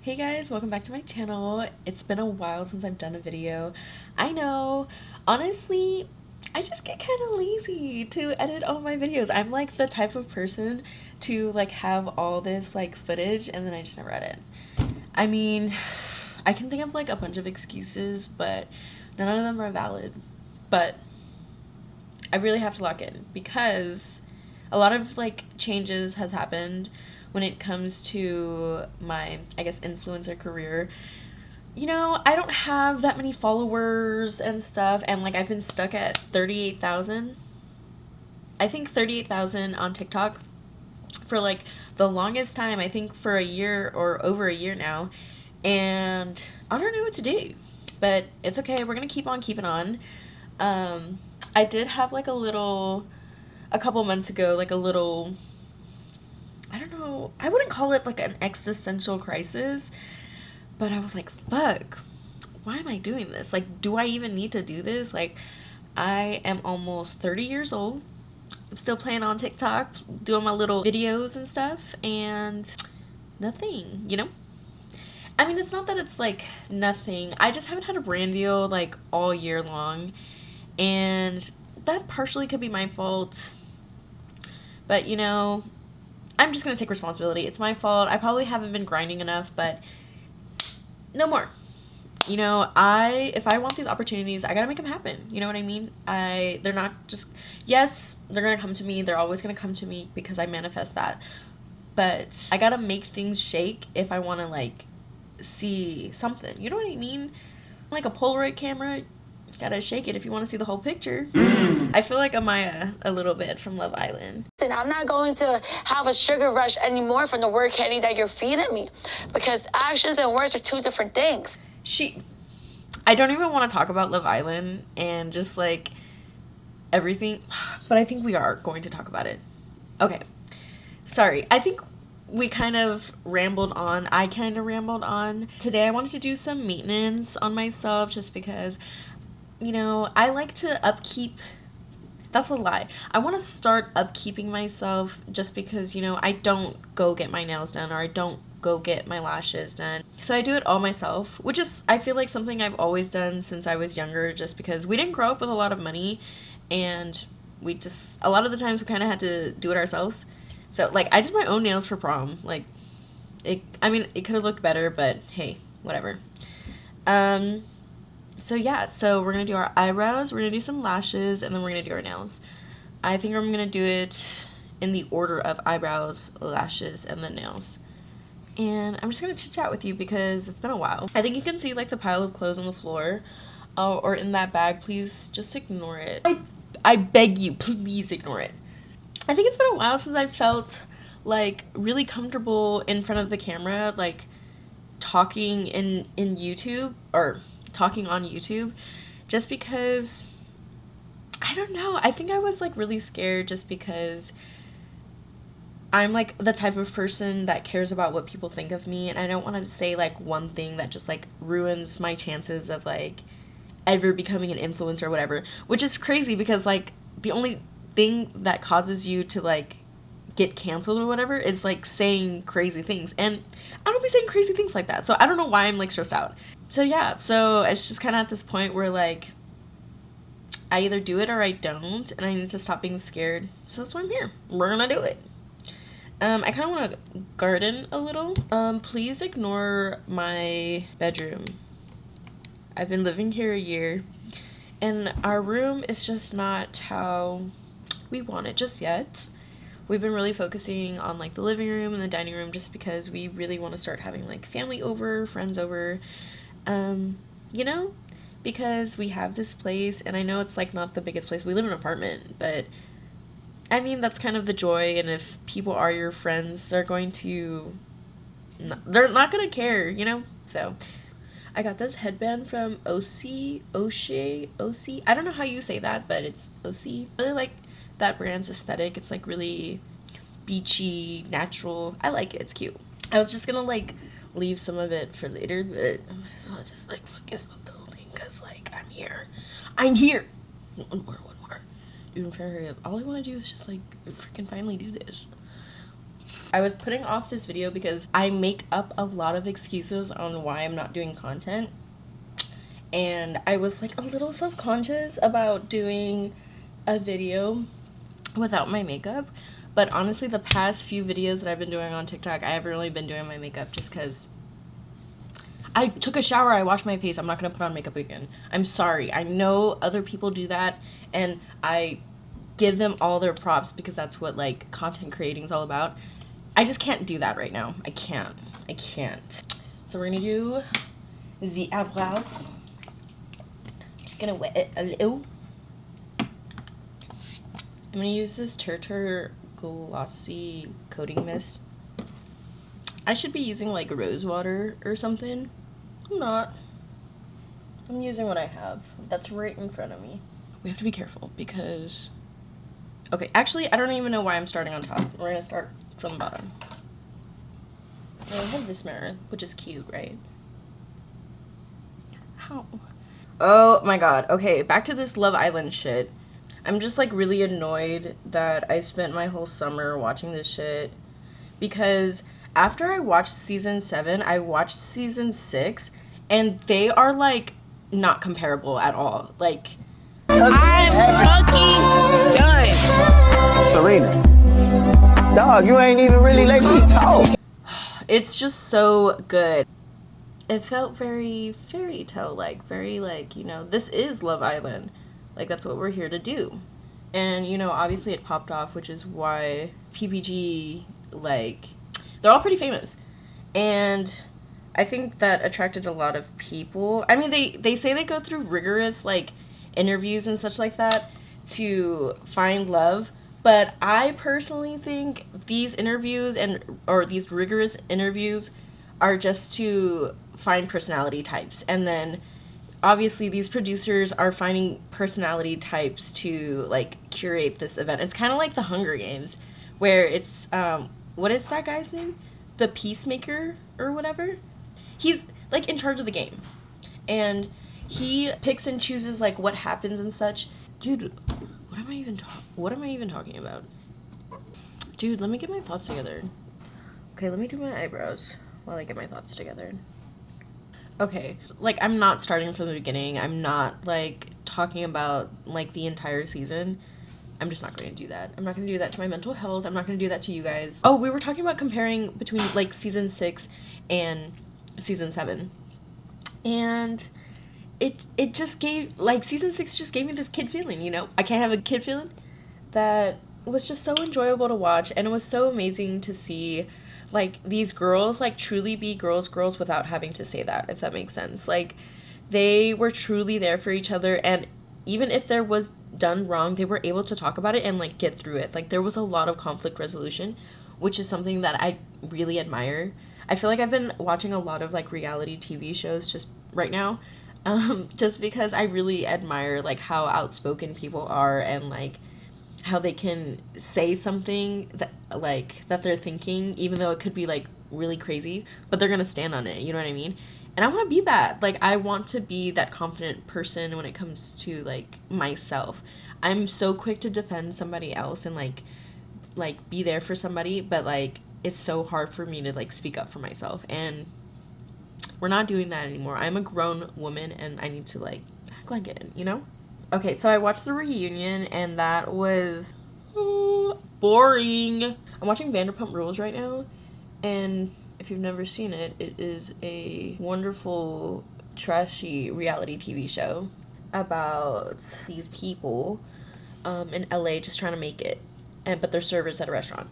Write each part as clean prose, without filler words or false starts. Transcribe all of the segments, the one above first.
Hey guys, welcome back to my channel. It's been a while since I've done a video. I know, honestly, I just get kind of lazy to edit all my videos. I'm like the type of person to like have all this like footage and then I just never edit. I mean, I can think of like a bunch of excuses, but none of them are valid. But I really have to lock in because a lot of like changes has happened when it comes to my, I guess, influencer career. You know, I don't have that many followers and stuff, and like I've been stuck at 38,000. I think 38,000 on TikTok for like the longest time, I think for a year or over a year now. And I don't know what to do, but it's okay. We're gonna keep on keeping on. I did have like a couple months ago, like a little, I don't know, I wouldn't call it like an existential crisis, but I was like, fuck, why am I doing this? Like, do I even need to do this? Like, I am almost 30 years old. I'm still playing on TikTok, doing my little videos and stuff, and nothing, you know? I mean, it's not that it's like nothing. I just haven't had a brand deal like all year long, and that partially could be my fault. But, you know, I'm just gonna take responsibility. It's my fault. I probably haven't been grinding enough, but no more. You know, if I want these opportunities, I gotta make them happen. You know what I mean? They're not just, yes, they're gonna come to me. They're always gonna come to me because I manifest that. But I gotta make things shake if I wanna like see something. You know what I mean? Like a Polaroid camera, gotta shake it if you want to see the whole picture. I feel like Amaya a little bit from Love Island. And I'm not going to have a sugar rush anymore from the word candy that you're feeding me, because actions and words are two different things. I don't even want to talk about Love Island and just like everything, but I think we are going to talk about it. Okay. Sorry. I think we kind of rambled on. I kind of rambled on. Today I wanted to do some maintenance on myself just because, you know, I like to upkeep. That's a lie. I want to start upkeeping myself just because, you know, I don't go get my nails done or I don't go get my lashes done. So I do it all myself, which is, I feel like, something I've always done since I was younger just because we didn't grow up with a lot of money and we just, a lot of the times we kind of had to do it ourselves. So, like, I did my own nails for prom. Like, it could have looked better, but hey, whatever. So yeah, so we're gonna do our eyebrows, we're gonna do some lashes, and then we're gonna do our nails. I think I'm gonna do it in the order of eyebrows, lashes, and then nails. And I'm just gonna chit chat with you because it's been a while. I think you can see like the pile of clothes on the floor, or in that bag. Please just ignore it. I beg you, please ignore it. I think it's been a while since I felt like really comfortable in front of the camera, like talking in YouTube or talking on YouTube, just because I don't know, I think I was like really scared just because I'm like the type of person that cares about what people think of me, and I don't want to say like one thing that just like ruins my chances of like ever becoming an influencer or whatever, which is crazy because like the only thing that causes you to like get canceled or whatever is like saying crazy things, and I don't be saying crazy things like that, so I don't know why I'm like stressed out. So yeah, so it's just kind of at this point where like I either do it or I don't, and I need to stop being scared. So that's why I'm here. We're gonna do it. I kind of want to garden a little. Please ignore my bedroom. I've been living here a year, and our room is just not how we want it just yet. We've been really focusing on like the living room and the dining room just because we really want to start having like family over, friends over, you know, because we have this place, and I know it's like not the biggest place. We live in an apartment, but I mean, that's kind of the joy. And if people are your friends, they're not going to care, you know? So I got this headband from OC. I don't know how you say that, but it's OC. I really like that brand's aesthetic. It's like really beachy, natural. I like it. It's cute. I was just gonna like leave some of it for later, but I'll just like fucking smoke the whole thing because like I'm here. One more. Dude, I'm trying to hurry up. All I want to do is just like freaking finally do this. I was putting off this video because I make up a lot of excuses on why I'm not doing content. And I was like a little self-conscious about doing a video without my makeup. But honestly, the past few videos that I've been doing on TikTok, I haven't really been doing my makeup just because I took a shower, I washed my face, I'm not going to put on makeup again. I'm sorry. I know other people do that, and I give them all their props because that's what, like, content creating is all about. I just can't do that right now. I can't. So we're going to do the eyebrows. Just going to wet it a little. I'm going to use this Turtur Glossy Coating Mist. I should be using, like, rose water or something. I'm not. I'm using what I have. That's right in front of me. We have to be careful because... Okay, actually, I don't even know why I'm starting on top. We're gonna start from the bottom. I have this mirror, which is cute, right? How? Oh my god. Okay, back to this Love Island shit. I'm just, like, really annoyed that I spent my whole summer watching this shit. Because after I watched season 7, I watched season 6, and they are, like, not comparable at all. Like, I'm fucking done. Serena, dog, you ain't even really let me talk. it's just so good. It felt very fairy tale like, very, like, you know, this is Love Island. Like, that's what we're here to do. And, you know, obviously it popped off, which is why PPG, like, they're all pretty famous. And I think that attracted a lot of people. I mean, they say they go through rigorous, like, interviews and such like that to find love. But I personally think these interviews or these rigorous interviews are just to find personality types. And then obviously these producers are finding personality types to, like, curate this event. It's kind of like the Hunger Games, where it's, what is that guy's name? The Peacemaker or whatever? He's, like, in charge of the game. And he picks and chooses, like, what happens and such. Dude, what am I even talking about? Dude, let me get my thoughts together. Okay, let me do my eyebrows while I get my thoughts together. Okay, like, I'm not starting from the beginning. I'm not, like, talking about, like, the entire season. I'm just not going to do that. I'm not going to do that to my mental health. I'm not going to do that to you guys. Oh, we were talking about comparing between, like, season 6 and season 7. And it just gave, like, season 6 just gave me this kid feeling, you know? I can't have a kid feeling. That was just so enjoyable to watch, and it was so amazing to see, like, these girls, like, truly be girls without having to say that, if that makes sense. Like, they were truly there for each other, and even if there was done wrong, they were able to talk about it and, like, get through it. Like, there was a lot of conflict resolution, which is something that I really admire. I feel like I've been watching a lot of, like, reality TV shows just right now, just because I really admire, like, how outspoken people are and, like, how they can say something that, like, that they're thinking, even though it could be, like, really crazy, but they're gonna stand on it, you know what I mean? And I want to be that. Like, I want to be that confident person when it comes to, like, myself. I'm so quick to defend somebody else and, like be there for somebody, but, like, it's so hard for me to, like, speak up for myself, and we're not doing that anymore. I'm a grown woman, and I need to, like, act like it, you know? Okay, so I watched the reunion, and that was boring. I'm watching Vanderpump Rules right now, and if you've never seen it, it is a wonderful, trashy reality TV show about these people in LA just trying to make it, but they're servers at a restaurant.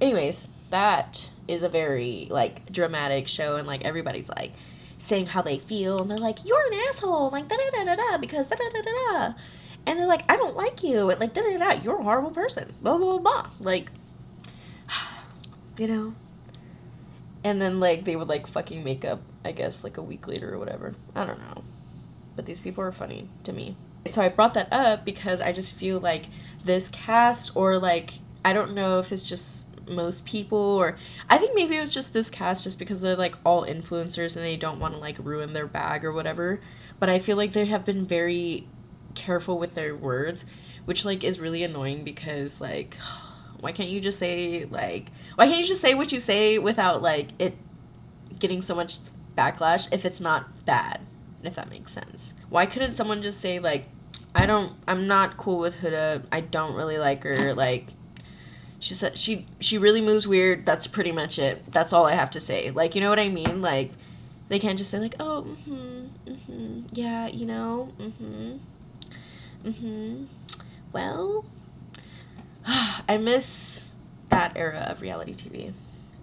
Anyways, that is a very, like, dramatic show, and, like, everybody's, like, saying how they feel, and they're like, you're an asshole, like, da-da-da-da-da, because da-da-da-da-da, and they're like, I don't like you, and, like, da-da-da, you're a horrible person, blah, blah, blah, blah, like, you know, and then, like, they would, like, fucking make up, I guess, like, a week later or whatever, I don't know, but these people are funny to me. So I brought that up because I just feel like this cast, or, like, I don't know if it's just most people, or I think maybe it was just this cast just because they're, like, all influencers and they don't want to, like, ruin their bag or whatever, but I feel like they have been very careful with their words, which, like, is really annoying because, like, Why can't you just say, like, why can't you just say what you say without, like, it getting so much backlash if it's not bad, if that makes sense? Why couldn't someone just say, like, I'm not cool with Huda, I don't really like her, like, she said she really moves weird, that's pretty much it, that's all I have to say, like, you know what I mean? Like, they can't just say, like, oh, yeah, you know, well, I miss that era of reality TV.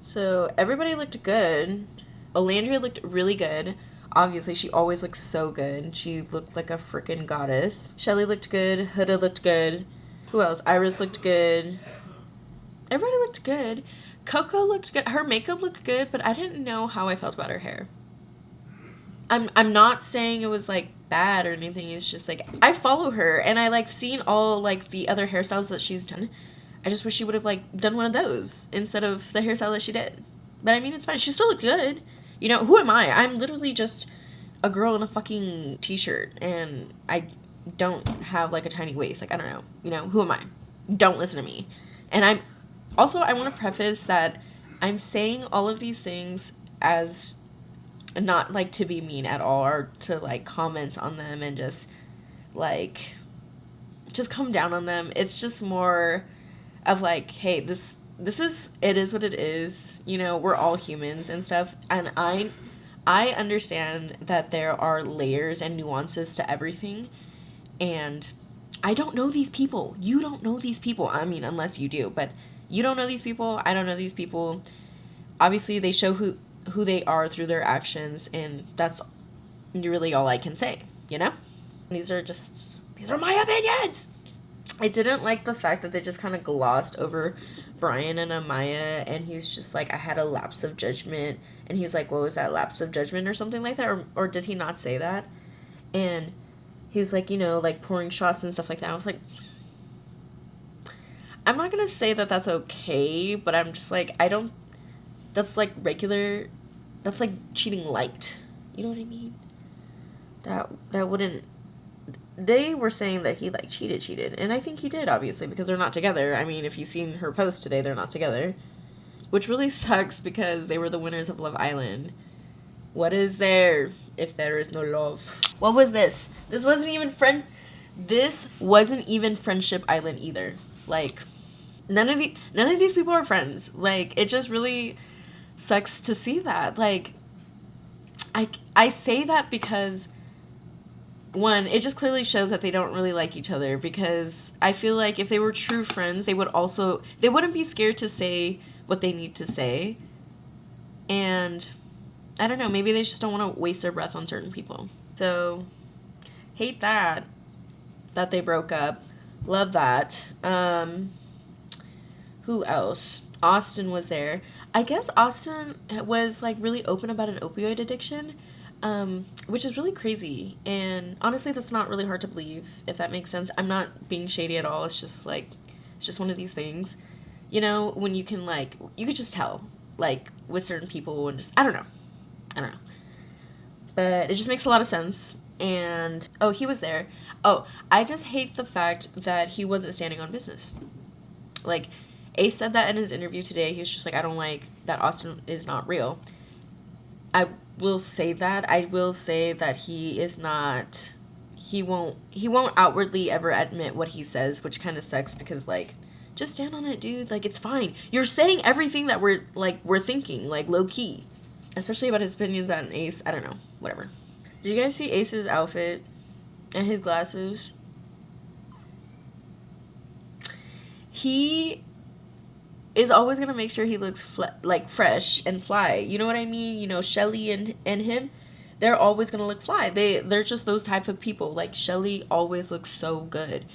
So everybody looked good. Olandria looked really good. Obviously, she always looks so good. She looked like a freaking goddess. Shelly looked good. Huda looked good. Who else? Iris looked good. Everybody looked good. Coco looked good. Her makeup looked good, but I didn't know how I felt about her hair. I'm not saying it was, like, bad or anything. It's just, like, I follow her, and I, like, seen all, like, the other hairstyles that she's done. I just wish she would have, like, done one of those instead of the hairstyle that she did. But, I mean, it's fine. She still looked good. You know, who am I? I'm literally just a girl in a fucking t-shirt, and I don't have, like, a tiny waist. Like, I don't know. You know, who am I? Don't listen to me. And I want to preface that I'm saying all of these things as not, like, to be mean at all or to, like, comment on them and just, like, just come down on them. It's just more of, like, hey, this is, it is what it is, you know, we're all humans and stuff, and I understand that there are layers and nuances to everything, and I don't know these people. You don't know these people. I mean, unless you do, but you don't know these people. I don't know these people. Obviously, they show who they are through their actions, and that's really all I can say, you know? These are my opinions! I didn't like the fact that they just kind of glossed over Brian and Amaya, and he's just like, I had a lapse of judgment, and he's like, what was that, lapse of judgment or something like that, or did he not say that? And he was like, you know, like, pouring shots and stuff like that. I was like, I'm not gonna say that that's okay, but I'm just like, that's like regular, that's like cheating light. You know what I mean? That wouldn't, they were saying that he, like, cheated, and I think he did, obviously, because they're not together. I mean, if you've seen her post today, they're not together, which really sucks because they were the winners of Love Island. What is there if there is no love? What was this? This wasn't even Friendship Island either. Like, none of these people are friends. Like, it just really sucks to see that. Like, I say that because, one, it just clearly shows that they don't really like each other, because I feel like if they were true friends, they wouldn't be scared to say what they need to say. And I don't know, maybe they just don't want to waste their breath on certain people. So, hate that they broke up. Love that. Who else? Austin was there. I guess Austin was, like, really open about an opioid addiction. Which is really crazy, and honestly, that's not really hard to believe, if that makes sense. I'm not being shady at all. It's just, like, it's just one of these things, you know, when you can, like, you could just tell, like, with certain people, and just, I don't know, but it just makes a lot of sense. And, oh, he was there. Oh, I just hate the fact that he wasn't standing on business. Like, Ace said that in his interview today. He's just like, I don't like that Austin is not real. I will say that. I will say that he is not, he won't outwardly ever admit what he says, which kind of sucks, because, like, just stand on it, dude. Like, it's fine. You're saying everything that we're thinking, like, low-key. Especially about his opinions on Ace. I don't know. Whatever. Did you guys see Ace's outfit? And his glasses? He is always going to make sure he looks like fresh and fly. You know what I mean? You know, Shelly and him, they're always going to look fly. They're just those type of people. Like, Shelly always looks so good.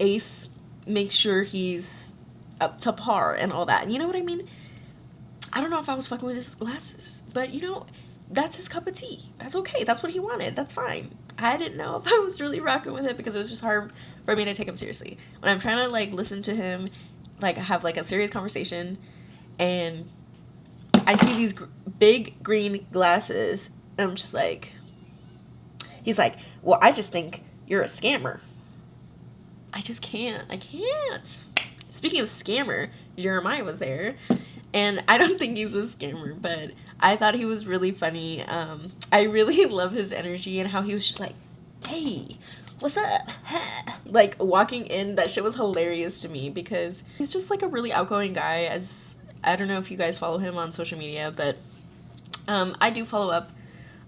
Ace makes sure he's up to par and all that. You know what I mean? I don't know if I was fucking with his glasses, but, you know, that's his cup of tea. That's okay. That's what he wanted. That's fine. I didn't know if I was really rocking with it, because it was just hard for me to take him seriously. When I'm trying to, like, listen to him, like, have, like, a serious conversation, and I see these big green glasses, and I'm just like, he's like, well, I just think you're a scammer. I just can't. I can't. Speaking of scammer, Jeremiah was there. And I don't think he's a scammer, but I thought he was really funny. I really love his energy and how he was just like, hey, what's up? Like, walking in, that shit was hilarious to me because he's just like a really outgoing guy. As I don't know if you guys follow him on social media, but I do follow up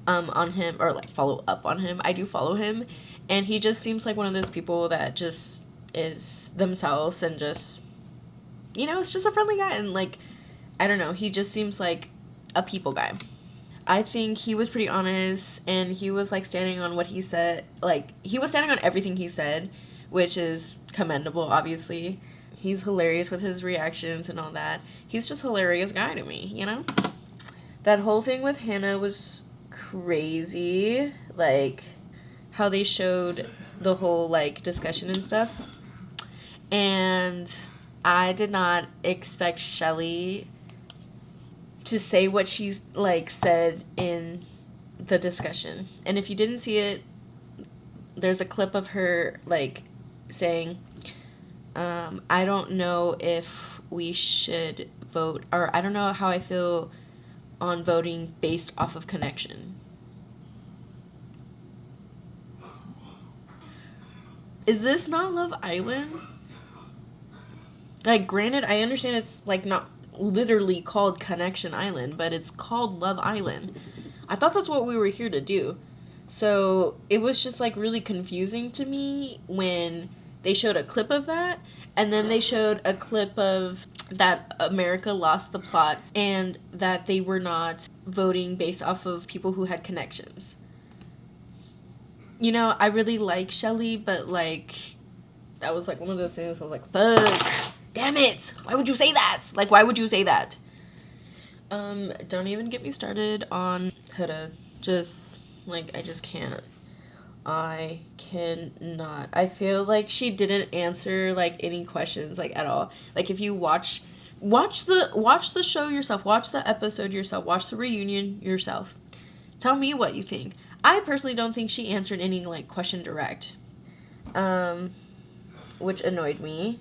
on him, or like follow up on him. I do follow him, and he just seems like one of those people that just is themselves and just, you know, it's just a friendly guy. And like, I don't know, he just seems like a people guy. I think he was pretty honest, and he was like standing on what he said. Like, he was standing on everything he said, which is commendable, obviously. He's hilarious with his reactions and all that. He's just a hilarious guy to me, you know? That whole thing with Hannah was crazy. Like, how they showed the whole like discussion and stuff. And I did not expect Shelly to say what she's like said in the discussion. And if you didn't see it, there's a clip of her like saying, I don't know if we should vote, or I don't know how I feel on voting based off of connection. Is this not Love Island? Like, granted, I understand it's like not literally called Connection Island, but it's called Love Island. I thought that's what we were here to do. So it was just like really confusing to me when they showed a clip of that, and then they showed a clip of that America lost the plot and that they were not voting based off of people who had connections. You know, I really like Shelly, but like, that was like one of those things I was like, fuck, damn it, why would you say that? Like, why would you say that? Don't even get me started on Huda. Just, like, I just can't. I cannot. I feel like she didn't answer, like, any questions, like, at all. Like, if you watch the show yourself, watch the episode yourself, watch the reunion yourself. Tell me what you think. I personally don't think she answered any, like, question direct. Which annoyed me.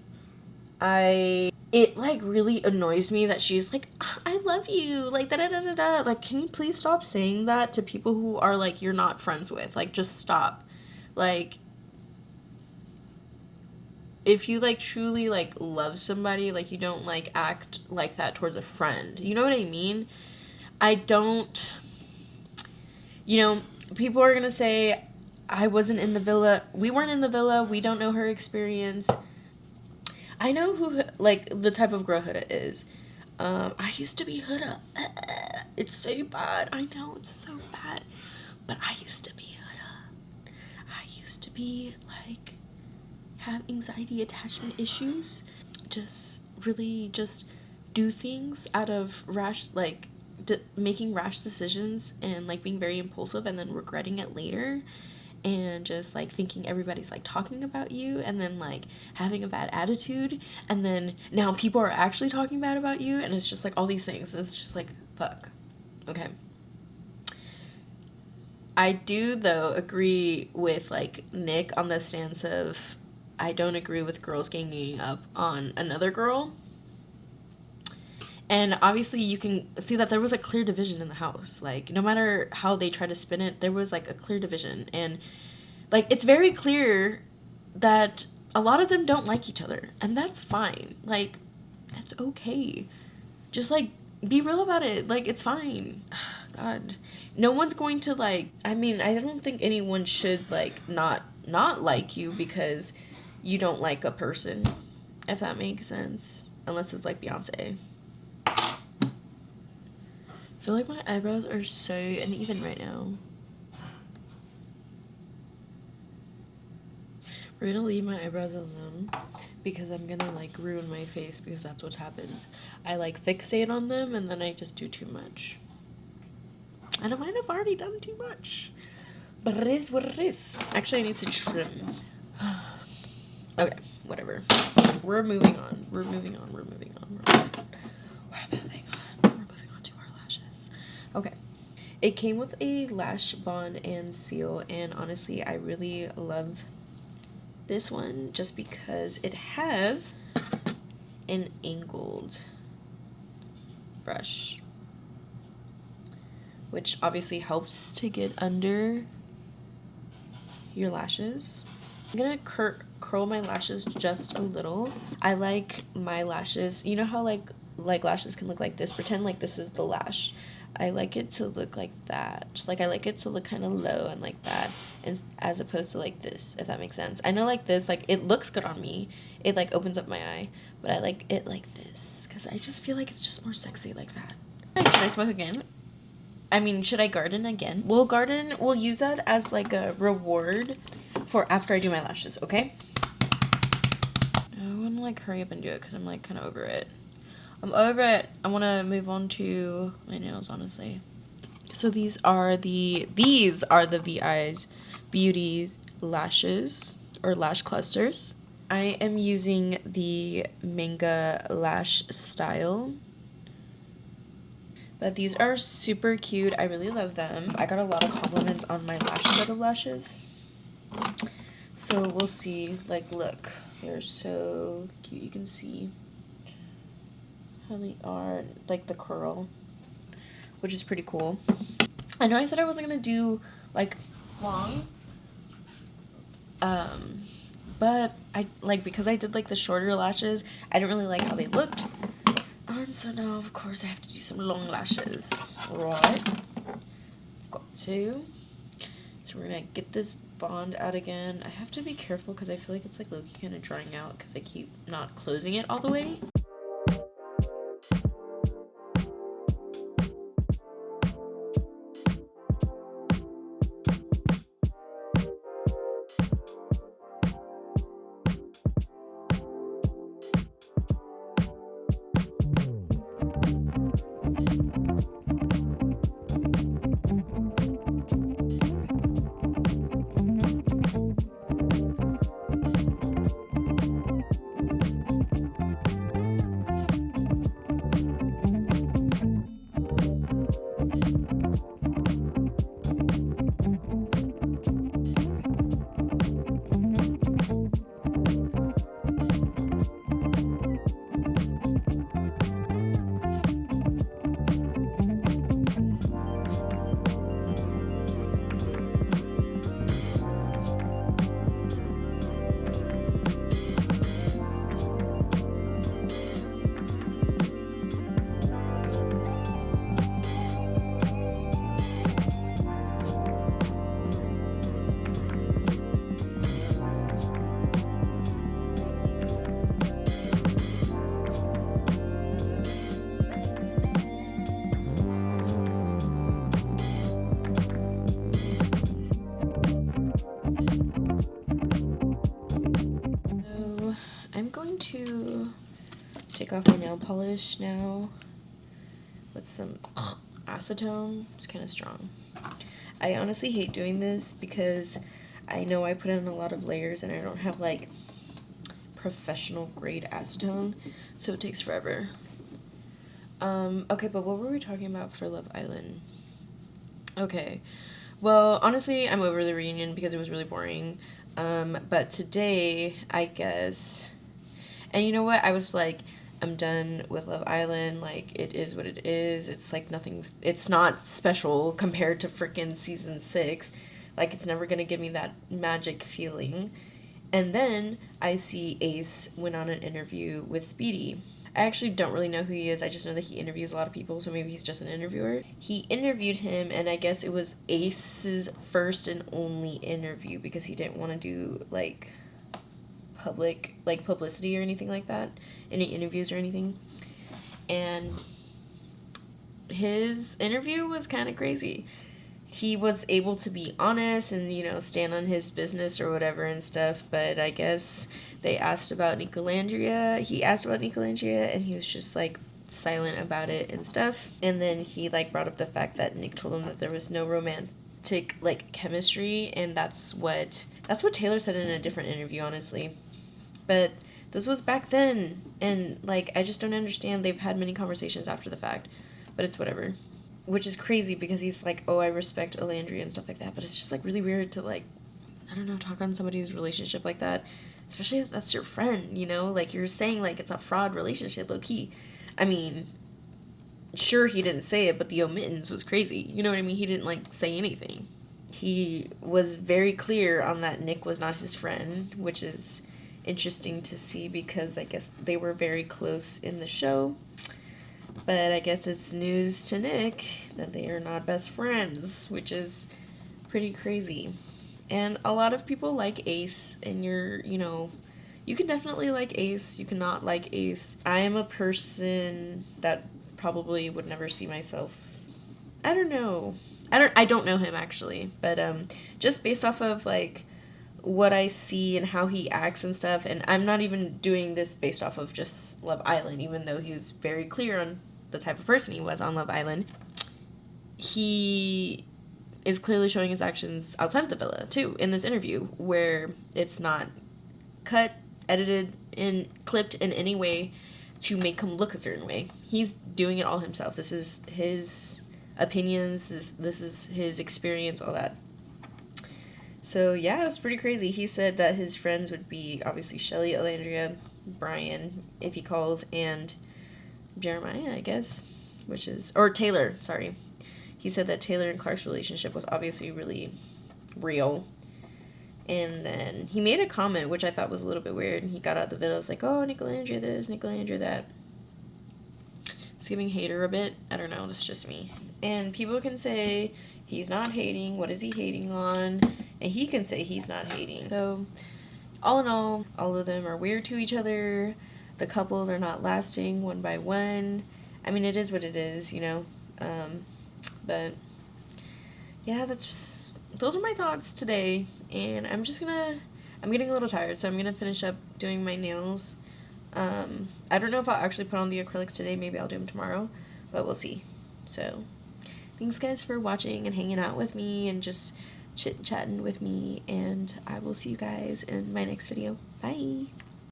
It, like, really annoys me that she's like, I love you, like, da-da-da-da-da. Like, can you please stop saying that to people who are, like, you're not friends with? Like, just stop. Like, if you, like, truly, like, love somebody, like, you don't, like, act like that towards a friend. You know what I mean? I don't, you know, people are gonna say, I wasn't in the villa. We weren't in the villa. We don't know her experience. I know who, like, the type of girl Huda is. I used to be Huda. It's so bad. I know, it's so bad. But I used to be Huda. I used to be, like, have anxiety attachment issues. Just really just do things out of rash, like, making rash decisions and, like, being very impulsive and then regretting it later. And just, like, thinking everybody's, like, talking about you, and then, like, having a bad attitude, and then now people are actually talking bad about you, and it's just, like, all these things. It's just, like, fuck. Okay. I do, though, agree with, like, Nick on the stance of, I don't agree with girls ganging up on another girl. And obviously you can see that there was a clear division in the house. Like, no matter how they try to spin it, there was, like, a clear division. And, like, it's very clear that a lot of them don't like each other. And that's fine. Like, that's okay. Just, like, be real about it. Like, it's fine. God. No one's going to, like, I mean, I don't think anyone should, like, not like you because you don't like a person. If that makes sense. Unless it's, like, Beyonce. I feel like my eyebrows are so uneven right now. We're gonna leave my eyebrows alone because I'm gonna, like, ruin my face because that's what happens. I, like, fixate on them and then I just do too much. And I might have already done too much. But it is what it is. Actually, I need to trim. Okay, whatever. We're moving on. We're moving on. Okay. It came with a lash bond and seal, and honestly, I really love this one just because it has an angled brush, which obviously helps to get under your lashes. I'm gonna curl my lashes just a little. I like my lashes, you know how like lashes can look like this? Pretend like this is the lash. I like it to look like that. Like I like it to look kind of low and like that, and as opposed to like this, if that makes sense. I know like this, like it looks good on me. It like opens up my eye, but I like it like this because I just feel like it's just more sexy like that. Should I smoke again? I mean, should I garden again? We'll use that as like a reward for after I do my lashes, okay? I want to like hurry up and do it because I'm like kind of over it. I'm over it. I want to move on to my nails, honestly. So these are the VI's Beauty lashes or lash clusters. I am using the Manga Lash style. But these are super cute. I really love them. I got a lot of compliments on my lash set of lashes. So we'll see. Like, look. They're so cute. You can see how they are. Like, the curl. Which is pretty cool. I know I said I wasn't going to do, like, long. But, because I did, like, the shorter lashes, I didn't really like how they looked. And so now, of course, I have to do some long lashes, right? I've got to. So we're going to get this bond out again. I have to be careful because I feel like it's like low-key kind of drying out because I keep not closing it all the way. Take off my nail polish now with some acetone. It's kind of strong. I honestly hate doing this because I know I put in a lot of layers and I don't have like professional grade acetone, so it takes forever. Okay, but what were we talking about for Love Island? Okay, well, honestly, I'm over the reunion because it was really boring. But today, I guess, and you know what? I was like, I'm done with Love Island. Like, it is what it is. It's like it's not special compared to freaking season 6. Like, it's never gonna give me that magic feeling. And then I see Ace went on an interview with Speedy. I actually don't really know who he is. I just know that he interviews a lot of people, so maybe he's just an interviewer. He interviewed him, and I guess it was Ace's first and only interview because he didn't want to do, like, publicity or anything like that, any interviews or anything. And his interview was kind of crazy. He was able to be honest and, you know, stand on his business or whatever and stuff, but I guess they asked about Nicolandria. He asked about Nicolandria, and he was just, like, silent about it and stuff. And then he, like, brought up the fact that Nick told him that there was no romantic, like, chemistry, and that's what Taylor said in a different interview, honestly. But this was back then, and, like, I just don't understand. They've had many conversations after the fact, but it's whatever. Which is crazy because he's like, oh, I respect Alandria and stuff like that, but it's just, like, really weird to, like, I don't know, talk on somebody's relationship like that. especially if that's your friend, you know? Like, you're saying, like, it's a fraud relationship, low-key. I mean, sure, he didn't say it, but the omittance was crazy. You know what I mean? He didn't, like, say anything. He was very clear on that Nick was not his friend, which is interesting to see because I guess they were very close in the show. But I guess it's news to Nick that they are not best friends, which is pretty crazy. And a lot of people like Ace, and you can definitely like Ace, you cannot like Ace. I am a person that probably would never see myself. I don't know. I don't know him actually, but just based off of like what I see and how he acts and stuff, and I'm not even doing this based off of just Love Island, even though he was very clear on the type of person he was on Love Island. He is clearly showing his actions outside of the villa too in this interview, where it's not cut, edited, and clipped in any way to make him look a certain way. He's doing it all himself. This is his opinions, this is his experience, all that. So yeah, it was pretty crazy. He said that his friends would be obviously Shelly, Alandria, Brian, if he calls, and Jeremiah, I guess, or Taylor, sorry. He said that Taylor and Clark's relationship was obviously really real. And then he made a comment, which I thought was a little bit weird. He got out of the video, was like, oh, Nicolandria this, Nicolandria that. It's giving hater a bit. I don't know, that's just me. And people can say he's not hating, what is he hating on? And he can say he's not hating. So, all in all of them are weird to each other. The couples are not lasting one by one. I mean, it is what it is, you know? But, yeah, those are my thoughts today. And I'm getting a little tired, so I'm gonna finish up doing my nails. I don't know if I'll actually put on the acrylics today. Maybe I'll do them tomorrow, but we'll see. So, thanks guys for watching and hanging out with me and just chit-chatting with me, and I will see you guys in my next video. Bye!